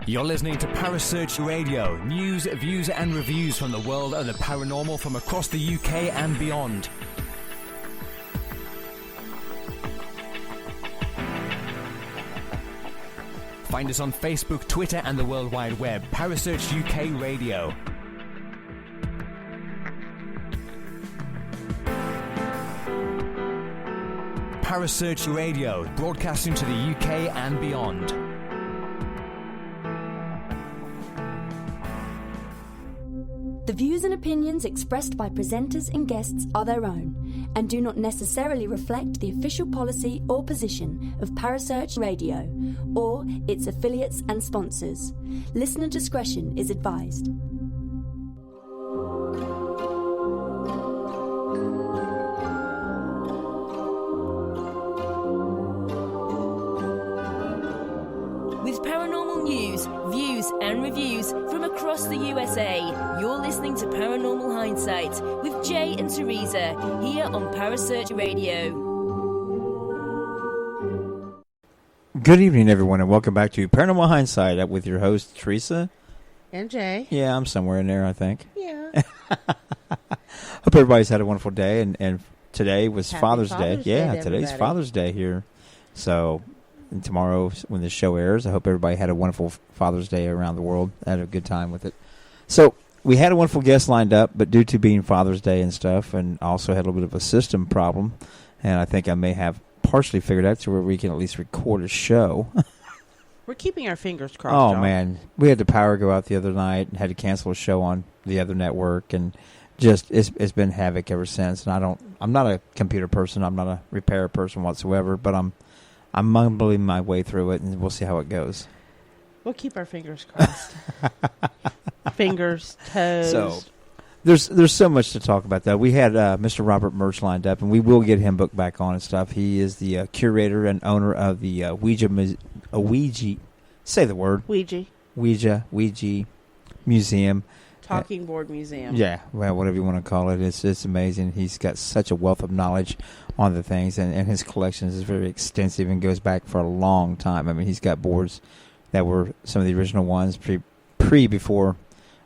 You're listening to Parasearch Radio, news, views and reviews from the world of the paranormal from across the UK and beyond. Find us on Facebook, Twitter and the World Wide Web. Parasearch UK Radio. Parasearch Radio, broadcasting to the UK and beyond. The views and opinions expressed by presenters and guests are their own and do not necessarily reflect the official policy or position of Parasearch Radio or its affiliates and sponsors. Listener discretion is advised. With paranormal news, views and reviews from across the USA, you're listening to Paranormal Hindsight with Jay and Teresa here on Parasearch Radio. Good evening, everyone, and welcome back to Paranormal Hindsight with your host, Teresa. And Jay. Yeah, I'm somewhere in there, I think. Yeah. Hope everybody's had a wonderful day, and today was Happy Father's Day. Yeah, to today's everybody. Father's Day here. So, and tomorrow, when the show airs, I hope everybody had a wonderful Father's Day around the world. Had a good time with it. So, we had a wonderful guest lined up, but due to being Father's Day and stuff, and also had a little bit of a system problem, and I think I may have partially figured out to where we can at least record a show. We're keeping our fingers crossed. Oh, y'all. man. We had the power go out the other night and had to cancel a show on the other network, and just it's been havoc ever since. And I'm not a computer person. I'm not a repair person whatsoever, but I'm mumbling my way through it, and we'll see how it goes. We'll keep our fingers crossed. Fingers, toes. So there's so much to talk about, though. We had Mr. Robert Murch lined up, and we will get him booked back on and stuff. He is the curator and owner of the Ouija, say the word. Ouija Museum. Talking Board Museum. Yeah, well, whatever you want to call it. It's amazing. He's got such a wealth of knowledge on the things, and his collection is very extensive and goes back for a long time. I mean, he's got boards that were some of the original ones before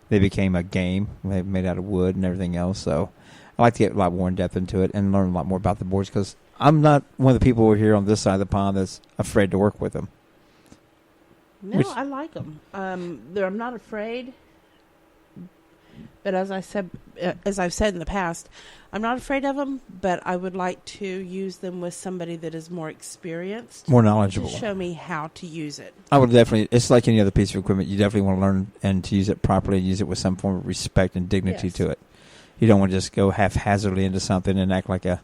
they became a game. They made out of wood and everything else. So I like to get a lot more in depth into it and learn a lot more about the boards, because I'm not one of the people over here on this side of the pond that's afraid to work with them. No, I like them. I'm not afraid. But as I've said in the past, I'm not afraid of them, but I would like to use them with somebody that is more experienced. More knowledgeable. To show me how to use it. I would definitely, it's like any other piece of equipment. You definitely want to learn and to use it properly and use it with some form of respect and dignity Yes. to it. You don't want to just go haphazardly into something and act like a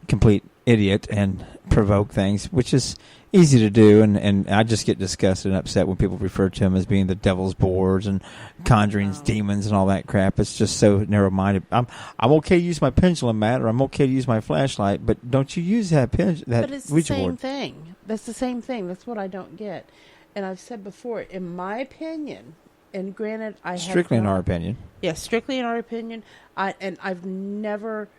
complete idiot and provoke things, which is easy to do. And I just get disgusted and upset when people refer to them as being the devil's boards and conjuring demons and all that crap. It's just so narrow-minded. I'm okay to use my pendulum mat, or I'm okay to use my flashlight, but don't you use that But it's the Ouija same board. thing. That's the same thing. That's what I don't get. And I've said before, in my opinion, and granted, I have Strictly in not- our opinion. Yes, strictly in our opinion. I've never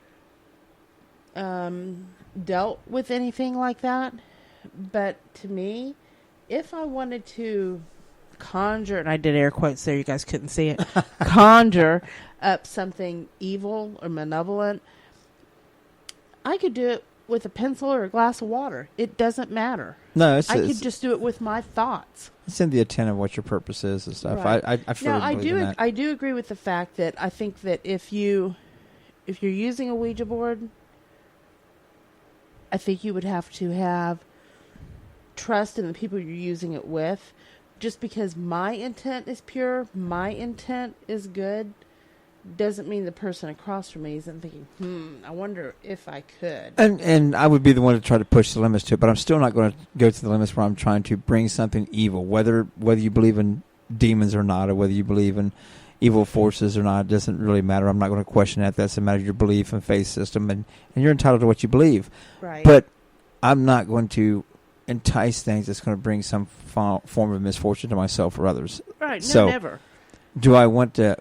dealt with anything like that. But to me, if I wanted to conjure, and I did air quotes there, you guys couldn't see it, conjure up something evil or malevolent, I could do it with a pencil or a glass of water. It doesn't matter. No, I could just do it with my thoughts. It's in the intent of what your purpose is and stuff. Right. I firmly believe in that. I do agree with the fact that I think that if you're using a Ouija board, I think you would have to have trust in the people you're using it with. Just because my intent is pure, my intent is good, doesn't mean the person across from me isn't thinking, I wonder if I could. And I would be the one to try to push the limits to it, but I'm still not going to go to the limits where I'm trying to bring something evil, whether you believe in demons or not, or whether you believe in evil forces or not. It doesn't really matter. I'm not going to question that. That's a matter of your belief and faith system, and you're entitled to what you believe. Right. But I'm not going to entice things that's going to bring some form of misfortune to myself or others. Right, no, So, never. Do I want to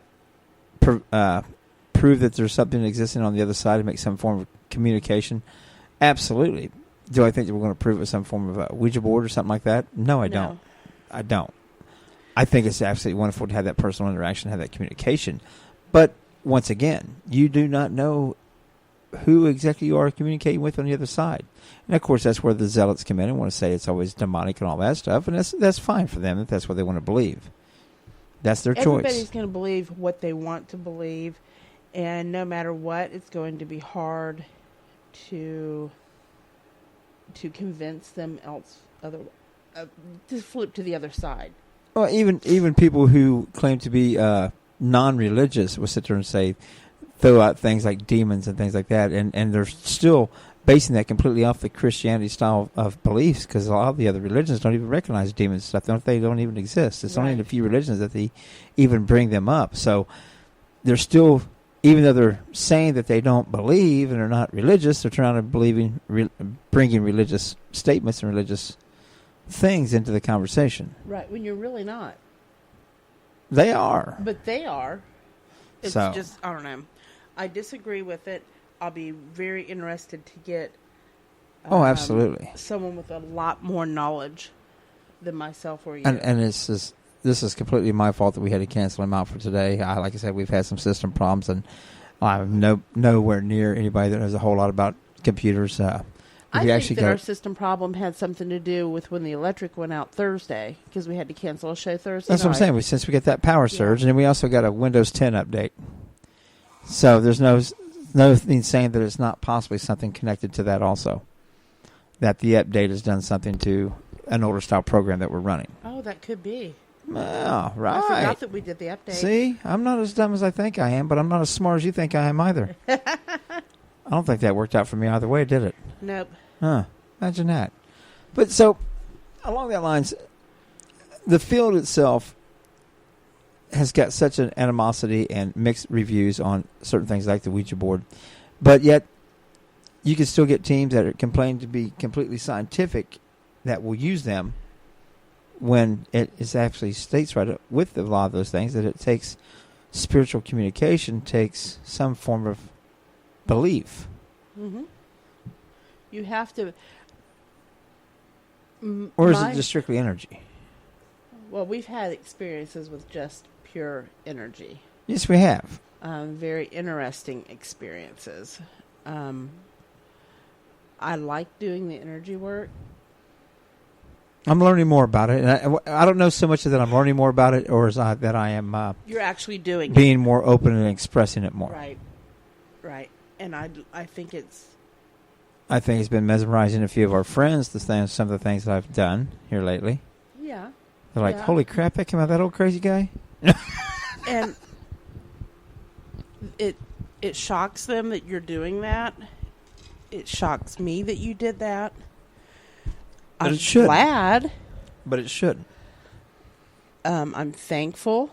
prove that there's something existing on the other side to make some form of communication? Absolutely. Do I think that we're going to prove it with some form of a Ouija board or something like that? No, I don't. I don't. I think it's absolutely wonderful to have that personal interaction, have that communication. But once again, you do not know who exactly you are communicating with on the other side. And of course, that's where the zealots come in and want to say it's always demonic and all that stuff. And that's fine for them if that's what they want to believe. That's their choice. Everybody's going to believe what they want to believe. And no matter what, it's going to be hard to convince them to flip to the other side. Well, even people who claim to be non-religious will sit there and throw out things like demons and things like that, and they're still basing that completely off the Christianity style of beliefs, because a lot of the other religions don't even recognize demons and stuff. They don't even exist. It's only in a few religions that they even bring them up. So they're still, even though they're saying that they don't believe and are not religious, they're trying to bringing religious statements and religious things into the conversation. Right, when you're really not. They are. But they are. It's just, I don't know. I disagree with it. I'll be very interested to get absolutely, someone with a lot more knowledge than myself or you. And this is completely my fault that we had to cancel him out for today. Like I said, we've had some system problems, and I'm nowhere near anybody that knows a whole lot about computers. I think that our system problem had something to do with when the electric went out Thursday, because we had to cancel a show Thursday That's night. what I'm saying. Since we get that power surge, and then we also got a Windows 10 update. So there's nothing saying that it's not possibly something connected to that also. That the update has done something to an older style program that we're running. Oh, that could be. Oh, right. I forgot that we did the update. See, I'm not as dumb as I think I am, but I'm not as smart as you think I am either. I don't think that worked out for me either way, did it? Nope. Huh. Imagine that. But so, along that lines, the field itself has got such an animosity and mixed reviews on certain things like the Ouija board. But yet, you can still get teams that are claiming to be completely scientific that will use them when it is actually states right with a lot of those things that it takes spiritual communication, takes some form of belief. Mm-hmm. You have to... Or is it just strictly energy? Well, we've had experiences with just pure energy. Yes, we have. Very interesting experiences. I like doing the energy work. I'm learning more about it, and I don't know so much that I'm learning more about it, or that I am. You're actually doing being more open and expressing it more. Right, and I think it's. I think it's been mesmerizing a few of our friends to stand some of the things that I've done here lately. Yeah. They're like, "Holy crap! That came out that old crazy guy." And it shocks them that you're doing that. It shocks me that you did that. But it should. Glad. But it shouldn't. I'm thankful.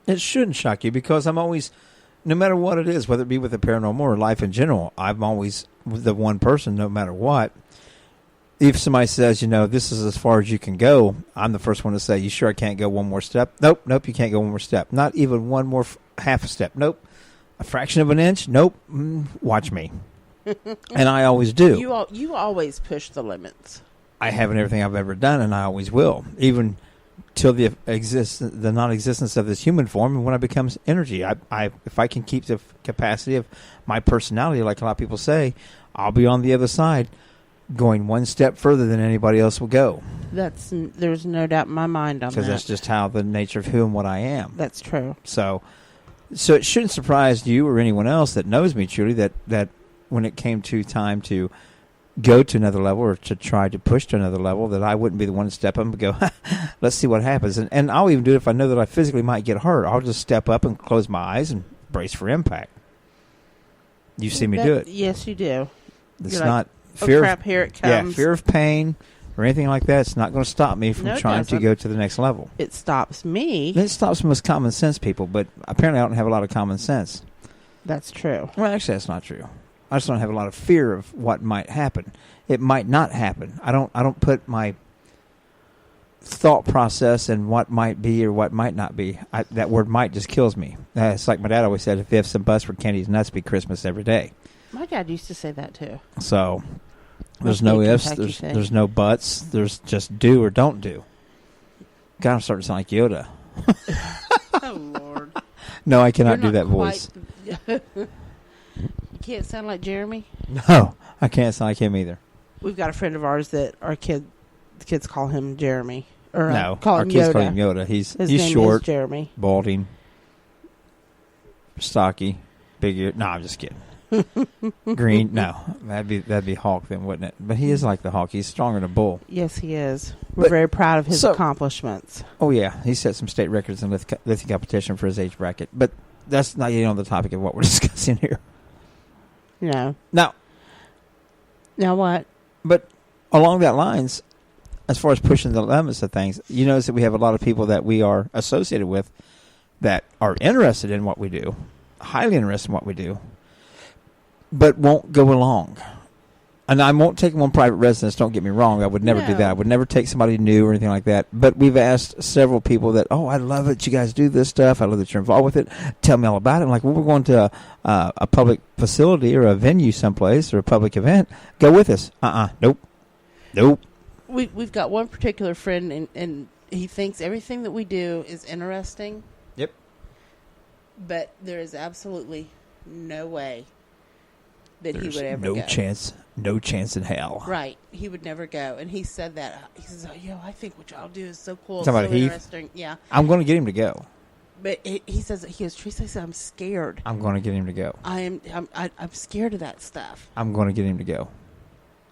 It shouldn't shock you, because I'm always, no matter what it is, whether it be with the paranormal or life in general, I'm always the one person, no matter what. If somebody says, this is as far as you can go, I'm the first one to say, you sure I can't go one more step? Nope, you can't go one more step. Not even one more half a step. Nope. A fraction of an inch? Nope. Watch me. And I always do. You always push the limits. I have in everything I've ever done, and I always will, even till the non-existence of this human form, and when I becomes energy. If I can keep the capacity of my personality, like a lot of people say, I'll be on the other side, going one step further than anybody else will go. There's no doubt in my mind on that. Because that's just how the nature of who and what I am. That's true. So it shouldn't surprise you or anyone else that knows me truly that when it came to time to go to another level or to try to push to another level, that I wouldn't be the one to step up and go, let's see what happens. And I'll even do it if I know that I physically might get hurt. I'll just step up and close my eyes and brace for impact. You see me do it. Yes, you do. It's You're not like, fear. Crap, here it comes. Yeah, fear of pain or anything like that. It's not going to stop me from trying to go to the next level. It stops me. It stops most common sense people, but apparently I don't have a lot of common sense. That's true. Well, actually, that's not true. I just don't have a lot of fear of what might happen. It might not happen. I don't put my thought process and what might be or what might not be. That word "might" just kills me. It's like my dad always said: if you have some bus for candies and nuts, it'd be Christmas every day. My dad used to say that too. So there's no ifs, there's no buts. There's just do or don't do. God, I'm starting to sound like Yoda. Oh Lord! No, I cannot do that voice. You can't sound like Jeremy. No, I can't sound like him either. We've got a friend of ours that the kids call him Jeremy. Or no, call our him kids Yoda. call him Yoda. He's name short, is Jeremy. balding, stocky, big ear. No, I'm just kidding. Green. No, that'd be Hulk then, wouldn't it? But he is like the Hulk. He's stronger than a bull. Yes, he is. We're very proud of his accomplishments. Oh yeah, he set some state records in lifting competition for his age bracket. But that's not on the topic of what we're discussing here. No. Now what? But along that lines, as far as pushing the limits of things, you notice that we have a lot of people that we are associated with that are interested in what we do, highly interested in what we do, but won't go along. And I won't take them on private residence, don't get me wrong. I would never do that. I would never take somebody new or anything like that. But we've asked several people that, I love it. You guys do this stuff. I love that you're involved with it. Tell me all about it. I'm like, well, we're going to a public facility or a venue someplace or a public event. Go with us. Nope. We've got one particular friend, and he thinks everything that we do is interesting. Yep. But there is absolutely no way that he would ever go. No chance in hell. Right. He would never go. And he said that. He says, I think what y'all do is so cool. So interesting. Yeah. I'm going to get him to go. But he says, Teresa, I'm scared. I'm going to get him to go. I'm scared of that stuff. I'm going to get him to go.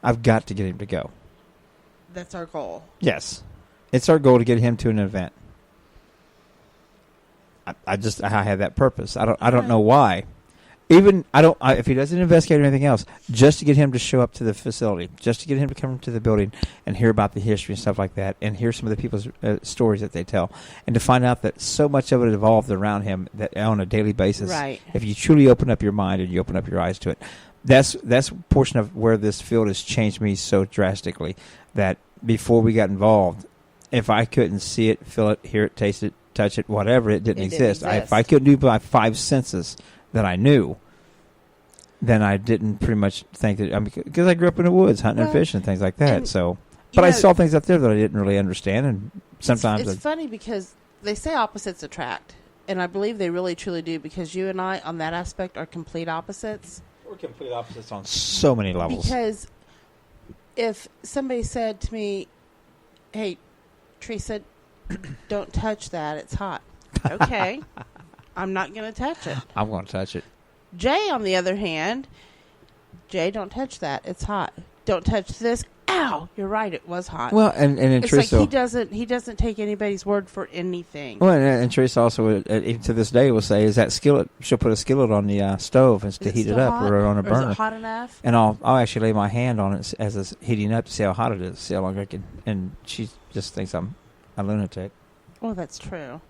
I've got to get him to go. That's our goal. Yes. It's our goal to get him to an event. I have that purpose. I don't know why. Even if he doesn't investigate or anything else, just to get him to show up to the facility, just to get him to come to the building and hear about the history and stuff like that, and hear some of the people's stories that they tell, and to find out that so much of it evolved around him that on a daily basis. Right. If you truly open up your mind and you open up your eyes to it, that's a portion of where this field has changed me so drastically that before we got involved, if I couldn't see it, feel it, hear it, taste it, touch it, whatever, it didn't exist. If I couldn't do my five senses that I knew, then I didn't pretty much think that, because I grew up in the woods hunting and fishing and things like that. But I saw things up there that I didn't really understand, and sometimes it's funny because they say opposites attract, and I believe they really truly do, because you and I on that aspect are complete opposites. We're complete opposites on so many levels. Because if somebody said to me, "Hey, Teresa, don't touch that, it's hot." Okay. I'm not going to touch it. I'm going to touch it. Jay, on the other hand, Jay, don't touch that. It's hot. Don't touch this. Ow! You're right. It was hot. Well, and it's Teresa, like he doesn't take anybody's word for anything. Well, and Teresa also, even to this day, will say, "Is that skillet?" She'll put a skillet on the stove and to heat it up, or on a burner. Is it hot enough? And I'll actually lay my hand on it as it's heating up to see how hot it is, see how long I can. And she just thinks I'm a lunatic. Well, that's true.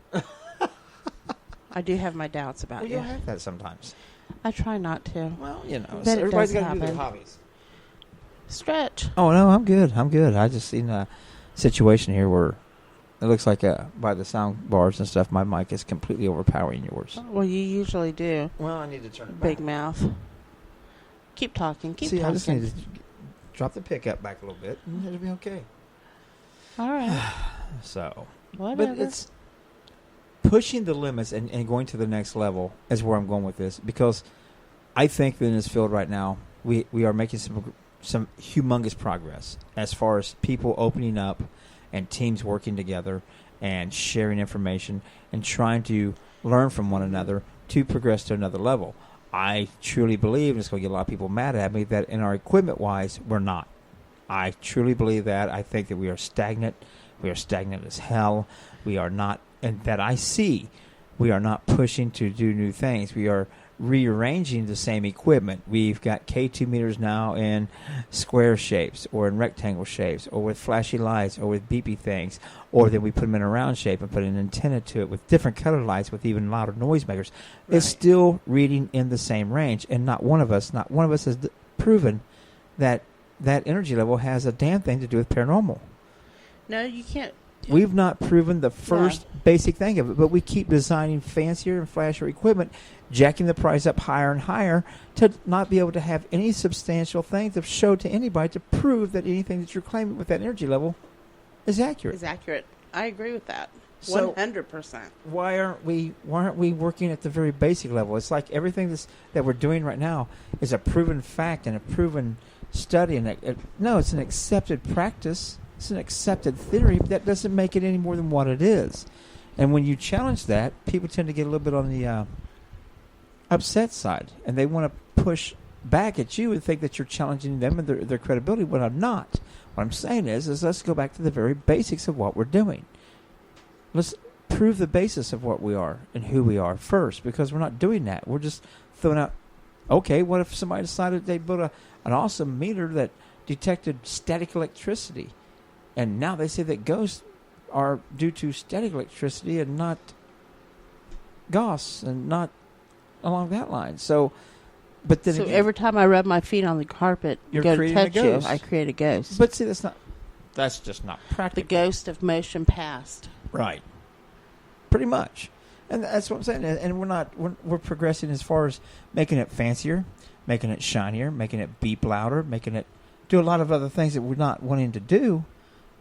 I do have my doubts about you. You have that sometimes. I try not to. Well, so everybody's got to do their hobbies. Stretch. Oh, no, I'm good. I just seen a situation here where it looks like by the sound bars and stuff, my mic is completely overpowering yours. Well, you usually do. Well, I need to turn it back. Big mouth. Keep talking. Keep talking. I just need to drop the pickup back a little bit, and it'll be okay. All right. So, whatever. But it's pushing the limits and going to the next level is where I'm going with this, because I think that in this field right now, we are making some humongous progress as far as people opening up and teams working together and sharing information and trying to learn from one another to progress to another level. I truly believe, and it's going to get a lot of people mad at me, that in our equipment-wise, we're not. I truly believe that. I think that we are stagnant. We are stagnant as hell. We are not, and that I see, we are not pushing to do new things. We are rearranging the same equipment. We've got K2 meters now in square shapes or in rectangle shapes or with flashy lights or with beepy things, or then we put them in a round shape and put an antenna to it with different color lights with even louder noisemakers. Right. It's still reading in the same range, and not one of us has proven that energy level has a damn thing to do with paranormal. No, you can't. We've not proven the first basic thing of it, but we keep designing fancier and flashier equipment, jacking the price up higher and higher to not be able to have any substantial thing to show to anybody to prove that anything that you're claiming with that energy level is accurate. Is accurate. I agree with that. So 100%. Why aren't we working at the very basic level? It's like everything that we're doing right now is a proven fact and a proven study, and no, it's an accepted practice. It's an accepted theory. That doesn't make it any more than what it is. And when you challenge that, people tend to get a little bit on the upset side, and they want to push back at you and think that you're challenging them and their credibility. But I'm not. What I'm saying is let's go back to the very basics of what we're doing. Let's prove the basis of what we are and who we are first, because we're not doing that. We're just throwing out, okay, what if somebody decided they built an awesome meter that detected static electricity, and now they say that ghosts are due to static electricity and not Gauss and not along that line. So again, every time I rub my feet on the carpet, you're go to creating a touch you, ghost. I create a ghost. But see, that's just not The practical. ghost of motion past. Right. Pretty much. And that's what I'm saying. And we're progressing as far as making it fancier, making it shinier, making it beep louder, making it do a lot of other things that we're not wanting to do.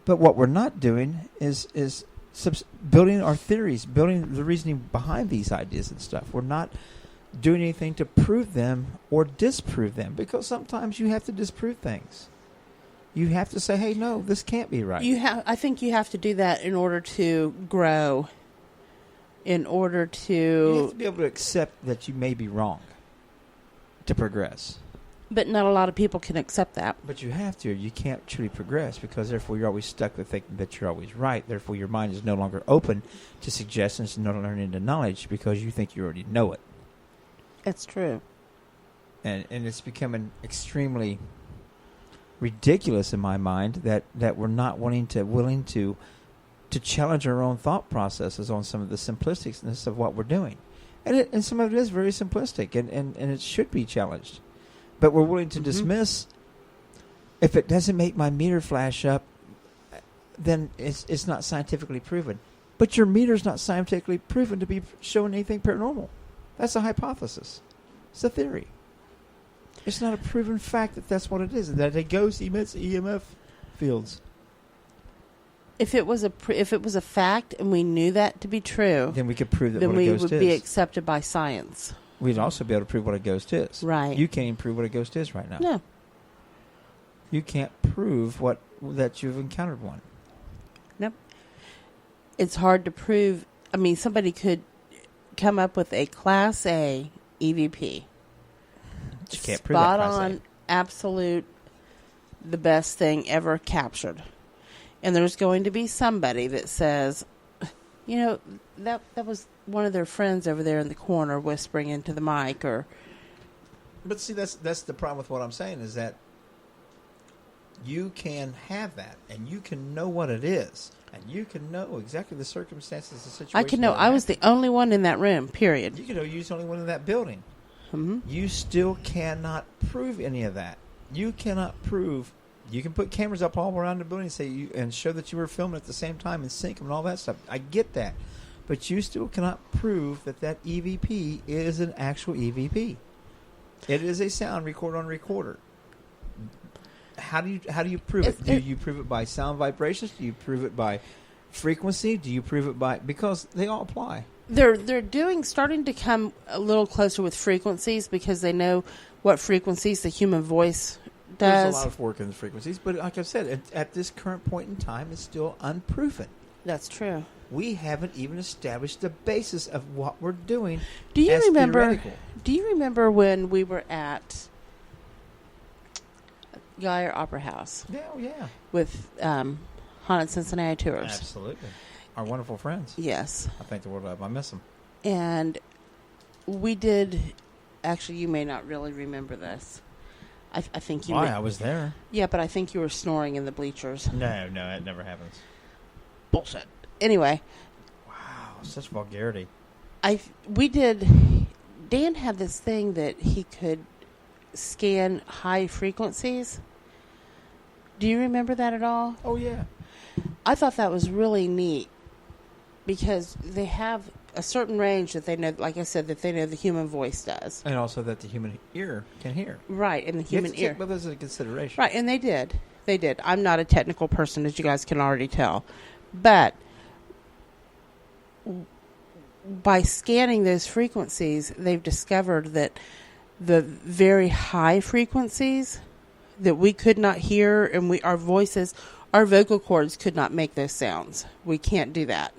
But what we're not doing is building our theories, building the reasoning behind these ideas and stuff. We're not doing anything to prove them or disprove them, because sometimes you have to disprove things. You have to say, hey, no, this can't be right. I think you have to do that in order to grow. In order to... You have to be able to accept that you may be wrong to progress. But not a lot of people can accept that. But you have to. You can't truly progress, because therefore you're always stuck with thinking that you're always right. Therefore your mind is no longer open to suggestions and not learning to knowledge, because you think you already know it. That's true. And it's becoming extremely ridiculous in my mind that we're not willing to challenge our own thought processes on some of the simplisticness of what we're doing. And some of it is very simplistic, and it should be challenged. But we're willing to dismiss, if it doesn't make my meter flash up, then it's not scientifically proven. But your meter's not scientifically proven to be showing anything paranormal. That's a hypothesis. It's a theory. It's not a proven fact that that's what it is, that a ghost emits EMF fields. If it was a fact and we knew that to be true, then we could prove that then what a we ghost would is. be accepted by science. We'd also be able to prove what a ghost is. Right. You can't even prove what a ghost is right now. No. You can't prove that you've encountered one. Nope. It's hard to prove. I mean, somebody could come up with a Class A EVP. You can't prove that Spot Class A. on, absolute, the best thing ever captured. And there's going to be somebody that says, you know, that was one of their friends over there in the corner whispering into the mic, or... But see, that's the problem with what I'm saying, is that you can have that, and you can know what it is, and you can know exactly the circumstances, the situation. I can know. I was the only one in that room, period. You can know you was the only one in that building. Mm-hmm. You still cannot prove any of that. You cannot prove... You can put cameras up all around the building and show that you were filming at the same time and sync them and all that stuff. I get that. But you still cannot prove that EVP is an actual EVP. It is a sound recorder on recorder. How do you prove it? Do you prove it by sound vibrations? Do you prove it by frequency? Do you prove it by... Because they all apply. They're starting to come a little closer with frequencies, because they know what frequencies the human voice does. There's a lot of work in the frequencies, but like I said, at this current point in time, it's still unproven. That's true. We haven't even established the basis of what we're doing. Do you remember? Theoretical. Do you remember when we were at Geyer Opera House? Yeah. With Haunted Cincinnati Tours. Absolutely. Our wonderful friends. Yes. I thank the world of them. I miss them. And we did. Actually, you may not really remember this. I think you. I was there. Yeah, but I think you were snoring in the bleachers. No, that never happens. Bullshit. Anyway. Wow, such vulgarity. We did. Dan had this thing that he could scan high frequencies. Do you remember that at all? Oh yeah. I thought that was really neat because they have a certain range that they know, like I said, that they know the human voice does. And also that the human ear can hear. Right, and the human ear. But there's a consideration. Right, and they did. They did. I'm not a technical person, as you guys can already tell. But by scanning those frequencies, they've discovered that the very high frequencies that we could not hear, and our voices, our vocal cords could not make those sounds. We can't do that.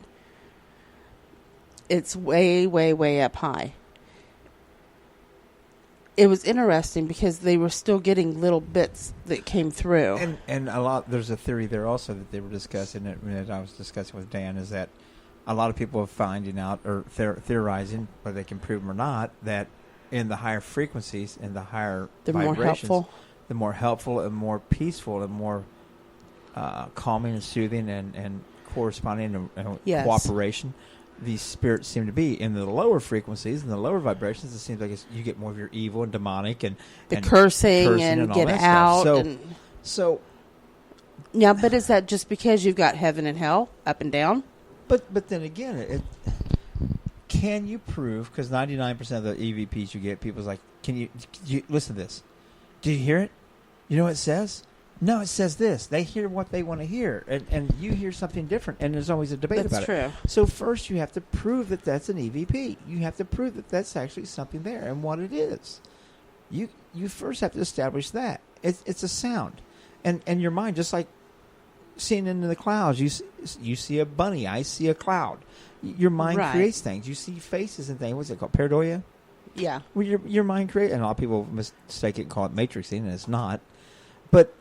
It's way, way, way up high. It was interesting because they were still getting little bits that came through. And there's a theory there also that they were discussing, that I was discussing with Dan, is that a lot of people are finding out or theorizing, whether they can prove them or not, that in the higher frequencies and the higher vibrations, the more helpful and more peaceful and more calming and soothing and corresponding and yes. cooperation these spirits seem to be. In the lower frequencies and the lower vibrations, it seems like you get more of your evil and demonic and cursing and get out. So yeah, but is that just because you've got heaven and hell up and down? But then again, can you prove? Because 99% of the EVPs you get, people's like, can you listen to this? Do you hear it? You know what it says? No, it says this. They hear what they want to hear, and you hear something different, and there's always a debate about it. That's true. So first you have to prove that that's an EVP. You have to prove that that's actually something there and what it is. You first have to establish that. It's a sound. And your mind, just like seeing into the clouds, you see a bunny, I see a cloud. Your mind creates things. You see faces and things. What's it called? Pareidoia? Yeah. Well, your mind creates, and a lot of people mistake it and call it matrixing, and it's not. But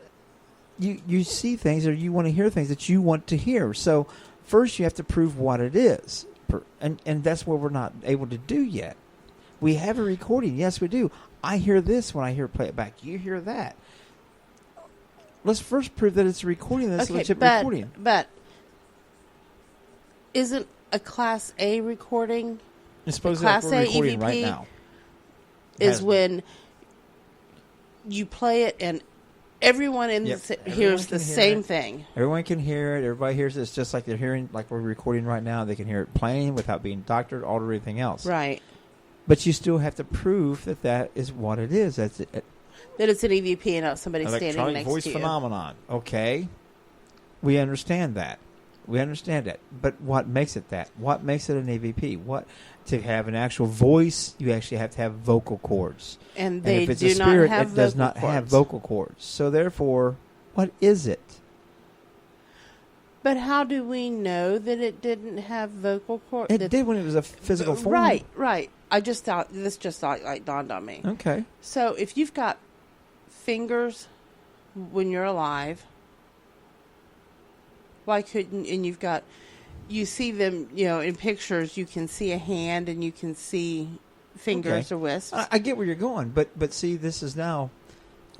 you see things, or you want to hear things that you want to hear. So first you have to prove what it is. And that's what we're not able to do yet. We have a recording. Yes, we do. I hear this when I play it back. You hear that. Let's first prove that it's a recording. That's a legit recording. But isn't a Class A recording? I suppose that's what we're recording right now. Is when you play it and everyone hears the same thing. Everyone can hear it. Everybody hears it. It's just like they're hearing, like we're recording right now. They can hear it playing without being doctored, altered, or anything else. Right. But you still have to prove that is what it is. That's it. That it's an EVP and not somebody standing next to you. Electronic voice phenomenon. Okay. We understand that. But what makes it that? What makes it an EVP? To have an actual voice, you actually have to have vocal cords. And if it's a spirit, it does not have vocal cords. So therefore, what is it? But how do we know that it didn't have vocal cords? It did when it was a physical form. Right. I just thought, this just like dawned on me. Okay. So if you've got fingers when you're alive, why couldn't, and you see them, in pictures, you can see a hand and you can see fingers or wisps. I get where you're going, but see, this is now,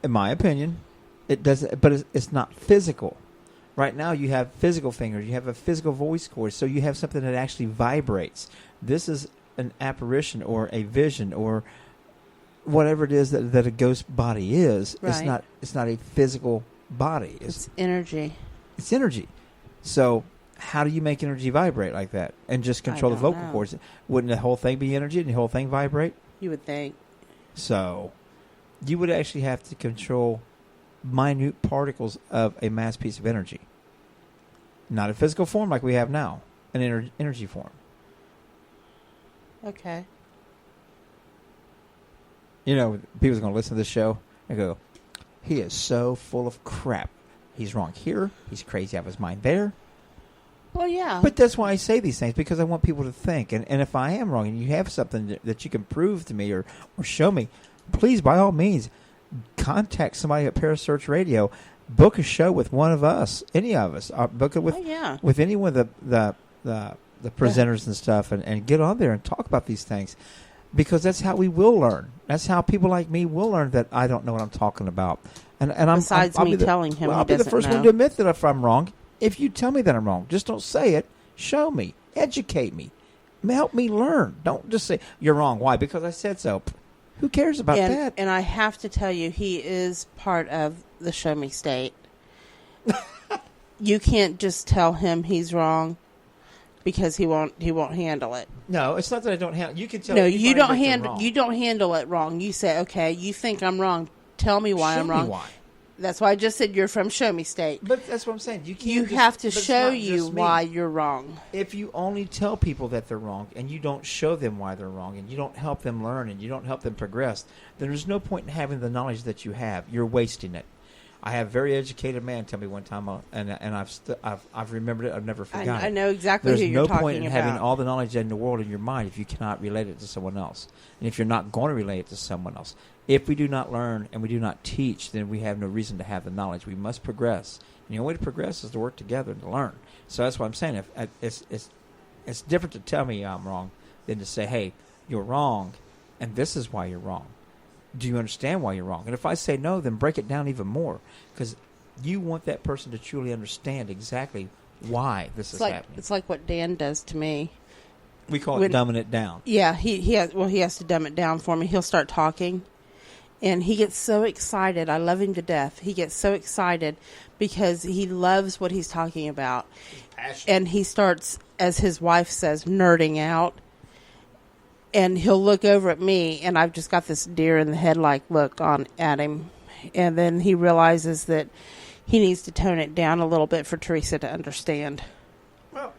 in my opinion, it doesn't, but it's not physical. Right now you have physical fingers, you have a physical voice cord, so you have something that actually vibrates. This is an apparition or a vision or whatever it is that a ghost body is. Right. It's not a physical body. It's energy. It's energy. So how do you make energy vibrate like that and just control the vocal cords? Wouldn't the whole thing be energy and the whole thing vibrate? You would think. So you would actually have to control minute particles of a mass piece of energy. Not a physical form like we have now, an energy form. Okay. People's going to listen to this show and go, he is so full of crap. He's wrong here. He's crazy out of his mind there. Well, yeah. But that's why I say these things, because I want people to think. And if I am wrong and you have something that you can prove to me or show me, please, by all means, contact somebody at Parasearch Radio. Book a show with one of us, any of us. Book it with any one of the presenters and stuff, and get on there and talk about these things. Because that's how we will learn. That's how people like me will learn that I don't know what I'm talking about. And Besides me telling him, I'll be the first one to admit that if I'm wrong. If you tell me that I'm wrong, just don't say it. Show me. Educate me. Help me learn. Don't just say, you're wrong. Why? Because I said so. Who cares about that? And I have to tell you, he is part of the Show Me State. you can't just tell him he's wrong because he won't handle it. No, it's not that I don't handle. You can tell. No, you don't handle it wrong. You say, okay, you think I'm wrong. Tell me why I'm wrong. Show me why. That's why I just said you're from Show Me State. But that's what I'm saying. You have to show you why you're wrong. If you only tell people that they're wrong and you don't show them why they're wrong and you don't help them learn and you don't help them progress, then there's no point in having the knowledge that you have. You're wasting it. I have a very educated man tell me one time, and I've remembered it. I've never forgotten. I know exactly There's who you're talking about. There's no point in having all the knowledge in the world in your mind if you cannot relate it to someone else, and if you're not going to relate it to someone else. If we do not learn and we do not teach, then we have no reason to have the knowledge. We must progress, and the only way to progress is to work together and to learn. So that's what I'm saying. It's different to tell me I'm wrong than to say, "Hey, you're wrong, and this is why you're wrong." Do you understand why you're wrong? And if I say no, then break it down even more, because you want that person to truly understand exactly why this is happening. It's like what Dan does to me. We call it dumbing it down. Yeah, he has to dumb it down for me. He'll start talking, and he gets so excited. I love him to death. He gets so excited because he loves what he's talking about. And he starts, as his wife says, nerding out. And he'll look over at me, and I've just got this deer in the headlight look on at him. And then he realizes that he needs to tone it down a little bit for Teresa to understand. Well,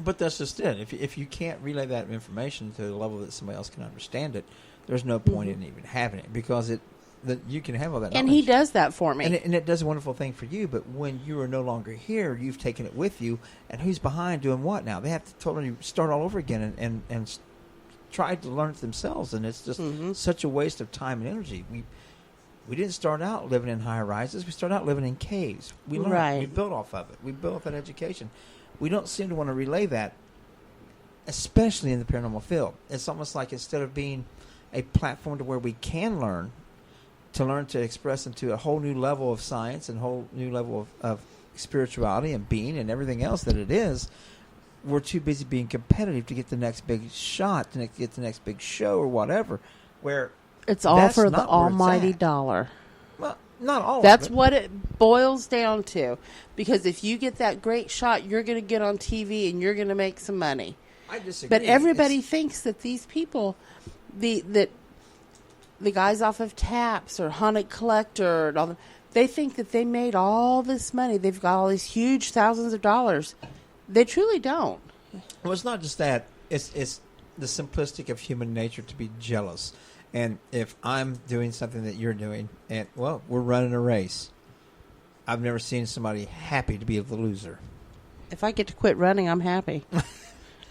but that's just it. If you can't relay that information to the level that somebody else can understand it, there's no point in even having it, because you can have all that knowledge. And he does that for me. And it does a wonderful thing for you, but when you are no longer here, you've taken it with you, and who's behind doing what now? They have to totally start all over again and tried to learn it themselves, and it's just such a waste of time and energy. We didn't start out living in high rises. We started out living in caves. We learned. Right. We built off of it. We built off that education. We don't seem to want to relay that, especially in the paranormal field. It's almost like instead of being a platform to where we can learn to express into a whole new level of science and a whole new level of spirituality and being and everything else that it is, we're too busy being competitive to get the next big shot, to get the next big show or whatever. Where it's all for the almighty dollar. Well, not all. That's what it boils down to. Because if you get that great shot, you're going to get on TV and you're going to make some money. I disagree. But everybody thinks that these people, the guys off of Taps or Haunted Collector, and all the, they think that they made all this money. They've got all these huge thousands of dollars. They truly don't. Well, it's not just that. It's the simplistic of human nature to be jealous. And if I'm doing something that you're doing, and, well, we're running a race, I've never seen somebody happy to be the loser. If I get to quit running, I'm happy.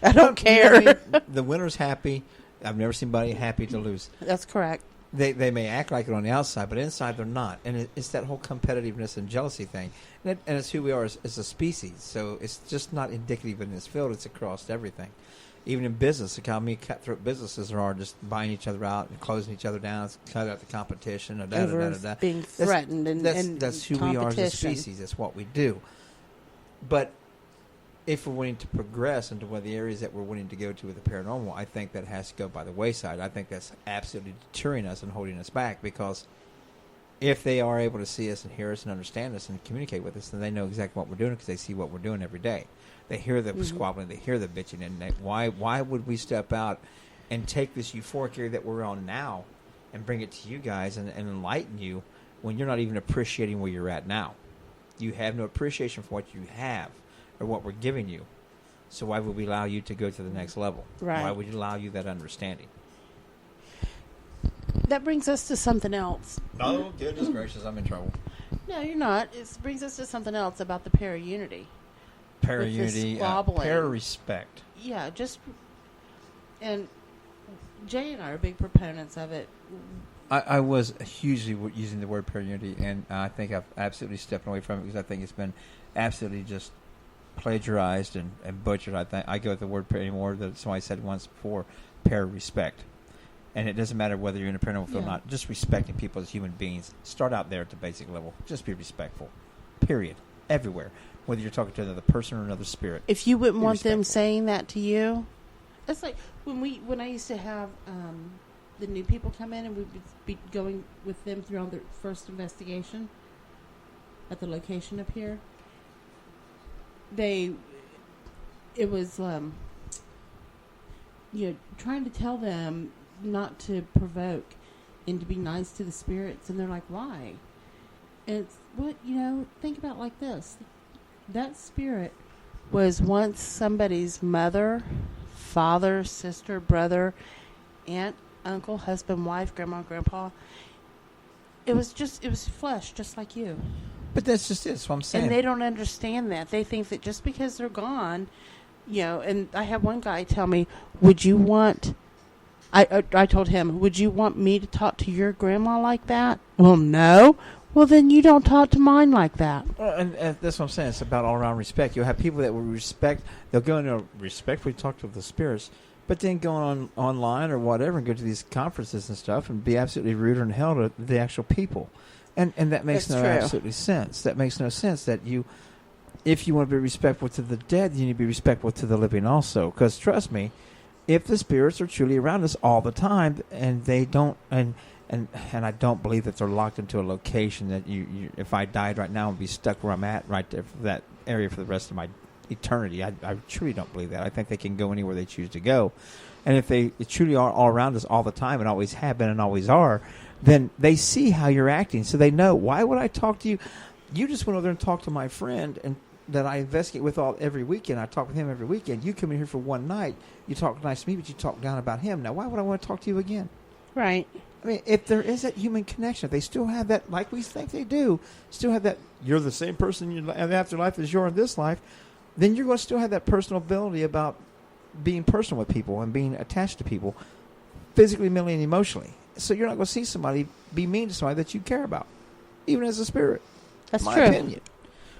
I don't care. You know what I mean? The winner's happy. I've never seen anybody happy to lose. That's correct. They may act like it on the outside, but inside they're not. And it's that whole competitiveness and jealousy thing. And it's who we are as a species. So it's just not indicative in this field. It's across everything. Even in business, look how many cutthroat businesses there are just buying each other out and closing each other down, cut out the competition. Being threatened that's who we are as a species. That's what we do. But if we're wanting to progress into one of the areas that we're wanting to go to with the paranormal, I think that has to go by the wayside. I think that's absolutely deterring us and holding us back, because if they are able to see us and hear us and understand us and communicate with us, then they know exactly what we're doing because they see what we're doing every day. They hear the squabbling, they hear the bitching, and why would we step out and take this euphoric area that we're on now and bring it to you guys and enlighten you when you're not even appreciating where you're at now? You have no appreciation for what you have or what we're giving you. So why would we allow you to go to the next level? Right. Why would you allow you that understanding? That brings us to something else. Oh, goodness gracious, I'm in trouble. No, you're not. It brings us to something else about the para-unity. Para-unity, para-respect. Yeah, and Jay and I are big proponents of it. I was hugely using the word para-unity, and I think I've absolutely stepped away from it because I think it's been absolutely just plagiarized and butchered. I go with the word anymore that somebody said once before, para-respect. And it doesn't matter whether you're in a paranormal field or not. Just respecting people as human beings. Start out there at the basic level. Just be respectful. Period. Everywhere. Whether you're talking to another person or another spirit. If you wouldn't want them saying that to you, it's like when I used to have the new people come in and we'd be going with them through on their first investigation at the location up here. it was trying to tell them not to provoke and to be nice to the spirits, and they're like, why? And it's think about it like this. That spirit was once somebody's mother, father, sister, brother, aunt, uncle, husband, wife, grandma, grandpa. It was flesh, just like you. But that's just it. That's what I'm saying. And they don't understand that. They think that just because they're gone, and I had one guy tell me, would you want... I told him, would you want me to talk to your grandma like that? Well, no. Well, then you don't talk to mine like that. And that's what I'm saying. It's about all-around respect. You'll have people that will respect. They'll go into respectfully talk to the spirits, but then go online or whatever and go to these conferences and stuff and be absolutely rude and hell to the actual people. And that makes That's no true. absolutely sense. That makes no sense that if you want to be respectful to the dead, you need to be respectful to the living also. Because trust me, if the spirits are truly around us all the time and they don't... And I don't believe that they're locked into a location that if I died right now, I'd be stuck where I'm at right there for that area for the rest of my eternity. I truly don't believe that. I think they can go anywhere they choose to go. And if they truly are all around us all the time and always have been and always are, then they see how you're acting. So they know, why would I talk to you? You just went over there and talked to my friend and that I investigate with every weekend. I talk with him every weekend. You come in here for one night. You talk nice to me, but you talk down about him. Now, why would I want to talk to you again? Right. I mean, if there is that human connection, if they still have that, like we think they do, still have that, you're the same person in the afterlife as you're in this life, then you're going to still have that personal ability about being personal with people and being attached to people, physically, mentally, and emotionally. So you're not going to see somebody be mean to somebody that you care about, even as a spirit. That's my true. opinion.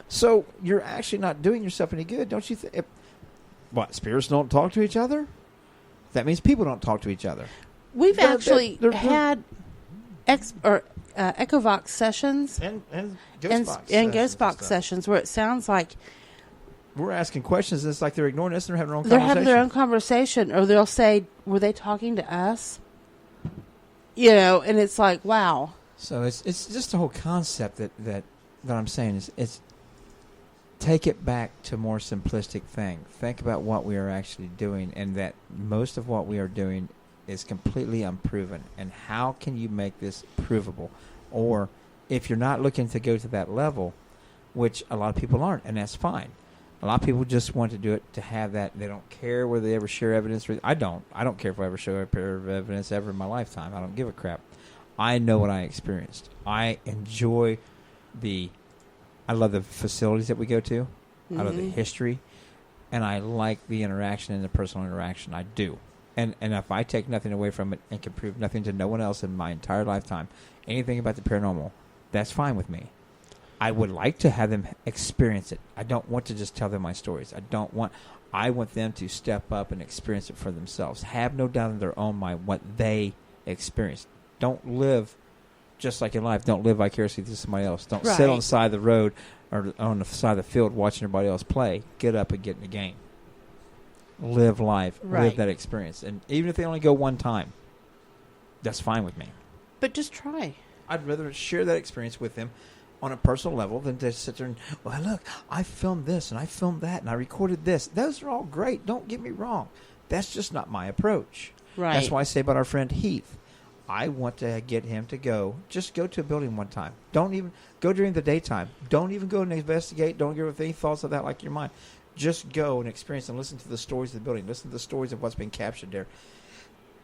So you're actually not doing yourself any good, don't you think? What, spirits don't talk to each other? That means people don't talk to each other. We've actually had Echovox sessions and Ghost Box sessions where it sounds like we're asking questions and it's like they're ignoring us and they're having their own they're conversation. having their own conversation, or they'll say, were they talking to us? And it's like, wow. So it's just the whole concept that I'm saying is it's take it back to a more simplistic thing. Think about what we are actually doing, and that most of what we are doing is completely unproven. And how can you make this provable? Or if you're not looking to go to that level, which a lot of people aren't, and that's fine. A lot of people just want to do it to have that. They don't care whether they ever share evidence. I don't care if I ever show a pair of evidence ever in my lifetime. I don't give a crap. I know what I experienced. I enjoy I love the facilities that we go to. Mm-hmm. I love the history. And I like the interaction and the personal interaction. I do. And if I take nothing away from it and can prove nothing to no one else in my entire lifetime, anything about the paranormal, that's fine with me. I would like to have them experience it. I don't want to just tell them my stories. I want them to step up and experience it for themselves. Have no doubt in their own mind what they experienced. Don't live just like in life. Don't live vicariously through somebody else. Don't sit on the side of the road or on the side of the field watching everybody else play. Get up and get in the game. Live life. Right. Live that experience. And even if they only go one time, that's fine with me. But just try. I'd rather share that experience with them on a personal level than to sit there and, well, look, I filmed this and I filmed that and I recorded this. Those are all great. Don't get me wrong. That's just not my approach. Right. That's why I say about our friend Heath. I want to get him to just go to a building one time. Don't even go during the daytime. Don't even go and investigate. Don't give any thoughts of that like your mind. Just go and experience and listen to the stories of the building. Listen to the stories of what's being captured there.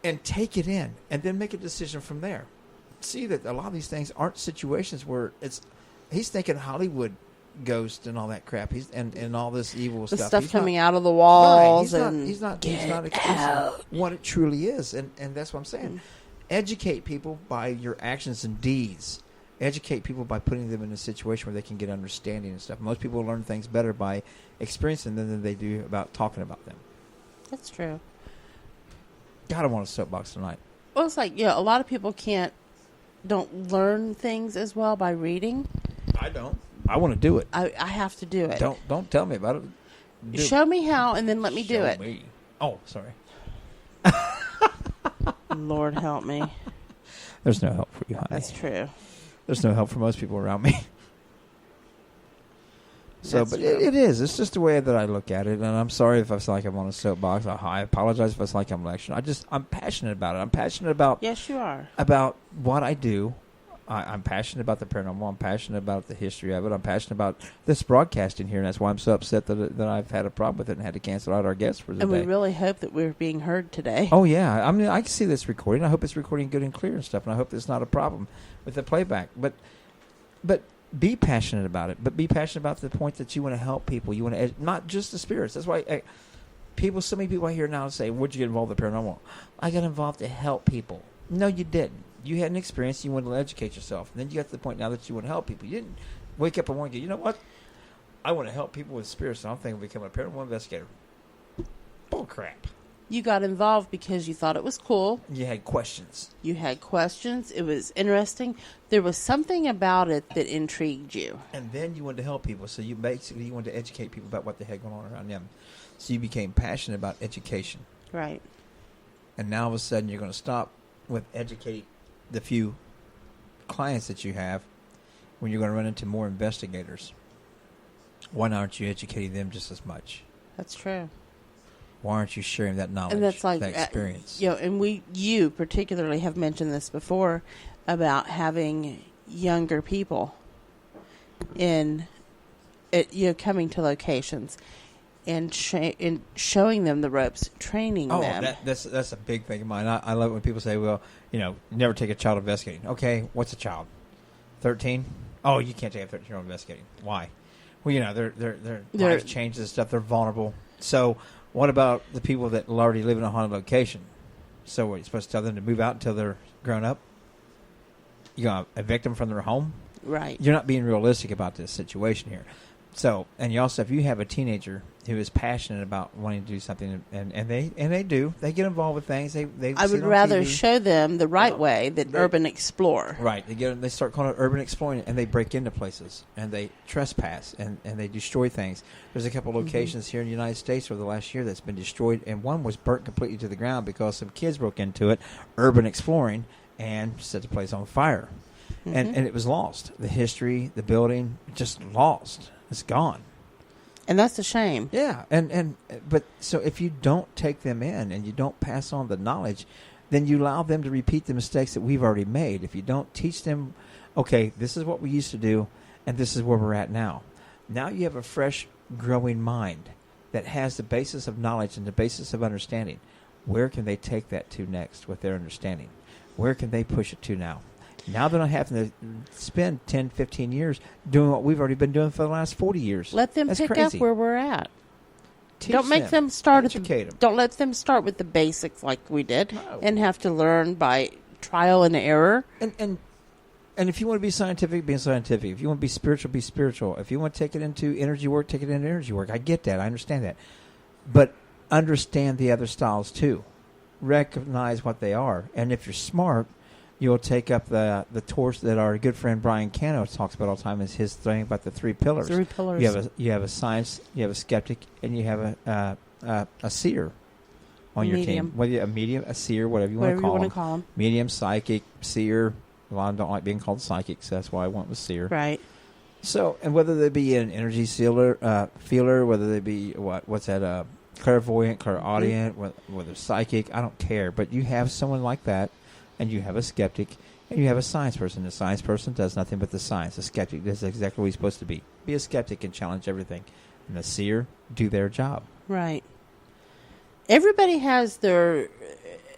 And take it in. And then make a decision from there. See that a lot of these things aren't situations where he's thinking Hollywood ghost and all that crap. And all this evil stuff. The stuff coming out of the walls. Right. He's not experiencing what it truly is. And that's what I'm saying. Mm-hmm. Educate people by your actions and deeds. Educate people by putting them in a situation where they can get understanding and stuff. Most people learn things better by experiencing them than they do about talking about them. That's true. God, I want a soapbox tonight. Well, it's like, a lot of people don't learn things as well by reading. I don't. I want to do it. I have to do it. Don't tell me about it. Show me how, and then let me do it. Me. Oh, sorry. Lord help me. There's no help for you, honey. That's true. There's no help for most people around me. So, That's but true. it is. It's just the way that I look at it, and I'm sorry if I feel like I'm on a soapbox. I apologize if I feel like I'm lecturing. I'm passionate about it. I'm passionate about Yes, you are. about what I do. I'm passionate about the paranormal. I'm passionate about the history of it. I'm passionate about this broadcasting here, and that's why I'm so upset that I've had a problem with it and had to cancel out our guests for the And day. we really hope that we're being heard today. Oh, yeah. I mean, I can see this recording. I hope it's recording good and clear and stuff, and I hope there's not a problem with the playback. But be passionate about it. But be passionate about the point that you want to help people. You want to, not just the spirits. That's why so many people I hear now say, "What'd you get involved in the paranormal?" I got involved to help people. No, you didn't. You had an experience. You wanted to educate yourself. And then you got to the point now that you want to help people. You didn't wake up and want to go, you know what? I want to help people with spirits, so I'm thinking of becoming a paranormal investigator. Bull crap. You got involved because you thought it was cool. You had questions. You had questions. It was interesting. There was something about it that intrigued you. And then you wanted to help people. So you wanted to educate people about what the heck going on around them. So you became passionate about education. Right. And now all of a sudden you're going to stop with educating the few clients that you have when you're going to run into more investigators. Why aren't you educating them just as much? That's true. Why aren't you sharing that knowledge, And that's like that experience? And you particularly have mentioned this before about having younger people coming to locations and showing them the ropes, training them. Oh, that's a big thing of mine. I love it when people say, "Well, never take a child investigating." Okay, what's a child? 13? Oh, you can't take a 13-year-old investigating. Why? Well, their life changes and stuff. They're vulnerable. So, what about the people that already live in a haunted location? So, what, are you supposed to tell them to move out until they're grown up? You going to evict them from their home? Right. You're not being realistic about this situation here. So, and you also, if you have a teenager who is passionate about wanting to do something, and they do, they get involved with things. They I would rather show them the right way than urban explore. Right. They start calling it urban exploring, and they break into places, and they trespass, and they destroy things. There's a couple locations here in the United States over the last year that's been destroyed, and one was burnt completely to the ground because some kids broke into it, urban exploring, and set the place on fire. And it was lost. The history, the building, just lost. It's gone. And that's a shame. Yeah. But so if you don't take them in and you don't pass on the knowledge, then you allow them to repeat the mistakes that we've already made. If you don't teach them, okay, this is what we used to do, and this is where we're at now. Now you have a fresh, growing mind that has the basis of knowledge and the basis of understanding. Where can they take that to next with their understanding? Where can they push it to now? Now they're not having to spend 10, 15 years doing what we've already been doing for the last 40 years. Let them That's pick crazy. up where we're at. Teach Don't make them start educate them. Don't let them start with the basics like we did No. and have to learn by trial and error. And if you want to be scientific, be scientific. If you want to be spiritual, be spiritual. If you want to take it into energy work, take it into energy work. I get that. I understand that. But understand the other styles too. Recognize what they are. And if you're smart, you'll take up the torch that our good friend Brian Cano talks about all the time, is his thing about the 3 pillars. 3 pillars. You have a science, you have a skeptic, and you have a seer on your Medium. team. Whether a medium, a seer, whatever you want to call them. Medium, psychic, seer. A lot of them don't like being called psychic, so that's why I went with seer. Right. So, and whether they be an energy feeler, whether they be what's that, clairvoyant, clairaudient, whether psychic, I don't care. But you have someone like that. And you have a skeptic, and you have a science person. The science person does nothing but the science. The skeptic does exactly what he's supposed to be. Be a skeptic and challenge everything. And the seer, do their job. Right. Everybody has their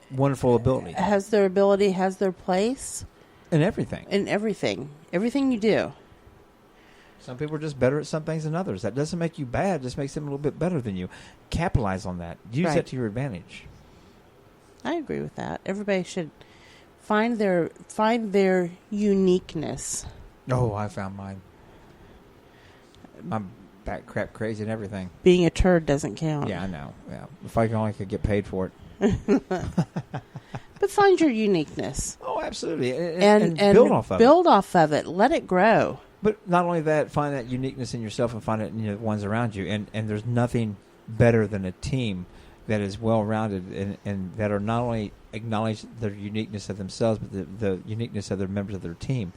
Wonderful ability. has their place In everything. in everything. Everything you do. Some people are just better at some things than others. That doesn't make you bad. It just makes them a little bit better than you. Capitalize on that. Use Right. that to your advantage. I agree with that. Everybody should find their uniqueness. Oh, I found mine. I'm bat crap crazy and everything. Being a turd doesn't count. Yeah, I know. Yeah, if I only could get paid for it. But find your uniqueness. Oh, absolutely, And build off of it. Build off of it. Let it grow. But not only that, find that uniqueness in yourself and find it in the ones around you. And there's nothing better than a team that is well-rounded and that are not only acknowledge their uniqueness of themselves, but the uniqueness of their members of their team,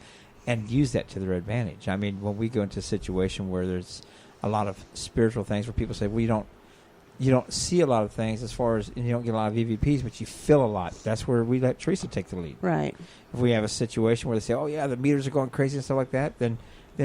and use that to their advantage. I mean, when we go into a situation where there's a lot of spiritual things where people say, well, you don't see a lot of things as far as, and you don't get a lot of EVPs, but you feel a lot. That's where we let Teresa take the lead. Right. If we have a situation where they say, oh, yeah, the meters are going crazy and stuff like that, then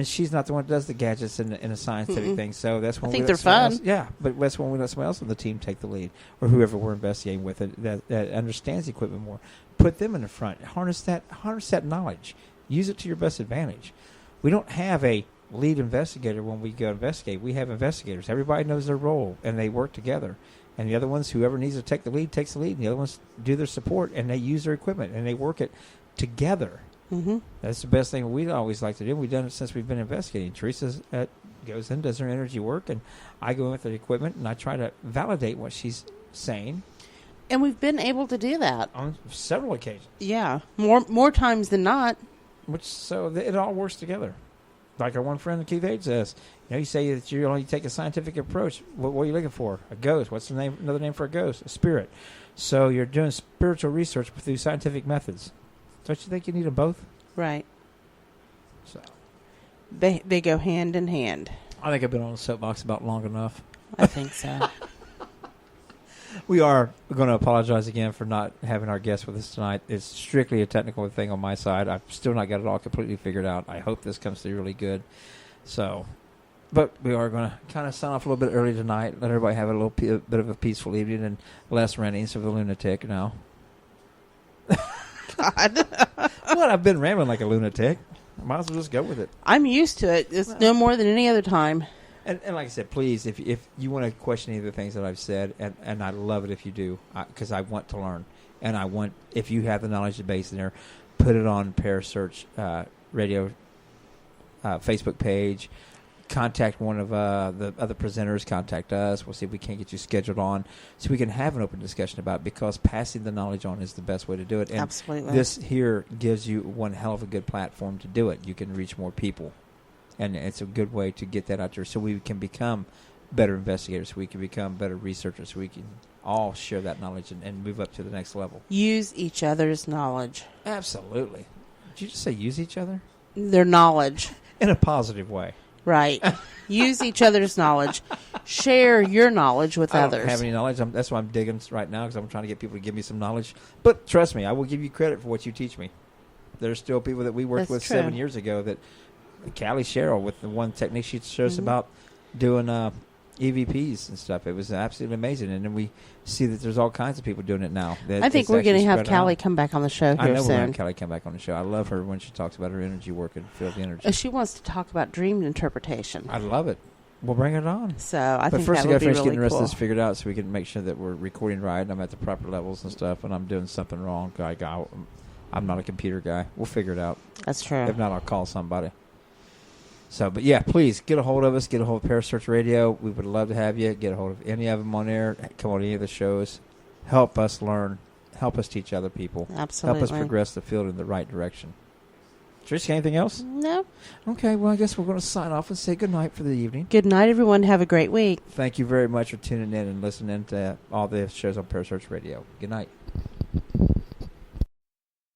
she's not the one that does the gadgets and the scientific things. So that's when I think we they're let someone fun. else, yeah, but that's when we let someone else on the team take the lead, or whoever we're investigating with that understands the equipment more. Put them in the front. Harness that knowledge. Use it to your best advantage. We don't have a lead investigator when we go investigate. We have investigators. Everybody knows their role, and they work together. And the other ones, whoever needs to take the lead, takes the lead. And the other ones do their support, and they use their equipment, and they work it together. Mm-hmm. That's the best thing we always like to do. We've done it since we've been investigating. Teresa goes in, does her energy work, and I go in with the equipment, and I try to validate what she's saying. And we've been able to do that on several occasions. Yeah, more times than not. It all works together. Like our one friend Keith H says, you say that you only take a scientific approach. What are you looking for? A ghost. What's the name? Another name for a ghost? A spirit. So you're doing spiritual research through scientific methods. Don't you think you need them both? Right. So they go hand in hand. I think I've been on the soapbox about long enough. I think so. We are going to apologize again for not having our guest with us tonight. It's strictly a technical thing on my side. I've still not got it all completely figured out. I hope this comes through really good. But we are going to kind of sign off a little bit early tonight. Let everybody have a little bit of a peaceful evening and less rantings of a lunatic now. God. What? I've been rambling like a lunatic. I might as well just go with it. I'm used to it. It's no more than any other time. And like I said, please, if you want to question any of the things that I've said, and I love it if you do, because I want to learn. And I want, if you have the knowledge base in there, put it on Parasearch Radio Facebook page. Contact one of the other presenters. Contact us. We'll see if we can't get you scheduled on so we can have an open discussion about it, because passing the knowledge on is the best way to do it. And absolutely. This here gives you one hell of a good platform to do it. You can reach more people. And it's a good way to get that out there so we can become better investigators, we can become better researchers, we can all share that knowledge and move up to the next level. Use each other's knowledge. Absolutely. Did you just say use each other? Their knowledge. In a positive way. Right. Use each other's knowledge. Share your knowledge with others. I don't have any knowledge. That's why I'm digging right now, because I'm trying to get people to give me some knowledge. But trust me, I will give you credit for what you teach me. There's still people that we worked with 7 years ago that Callie Sherrill, with the one technique she shows us about doing EVPs and stuff. It was absolutely amazing. And then we see that there's all kinds of people doing it now. I think we're going to have Callie come back on the show here soon. I know we're going to have Callie come back on the show. I love her when she talks about her energy work and feel the energy. She wants to talk about dream interpretation. I love it. We'll bring it on. So I think first that we would be really cool. But first, I got to finish getting the rest of this figured out so we can make sure that we're recording right and I'm at the proper levels and stuff, and I'm doing something wrong. I'm not a computer guy. We'll figure it out. That's true. If not, I'll call somebody. So, but yeah, please get a hold of us. Get a hold of Parasearch Radio. We would love to have you. Get a hold of any of them on air. Come on any of the shows. Help us learn. Help us teach other people. Absolutely. Help us progress the field in the right direction. Trish, anything else? No. Okay, well, I guess we're going to sign off and say good night for the evening. Good night, everyone. Have a great week. Thank you very much for tuning in and listening to all the shows on Parasearch Radio. Good night.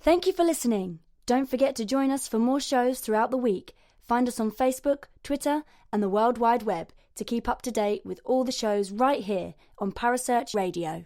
Thank you for listening. Don't forget to join us for more shows throughout the week. Find us on Facebook, Twitter, and the World Wide Web to keep up to date with all the shows right here on Parasearch Radio.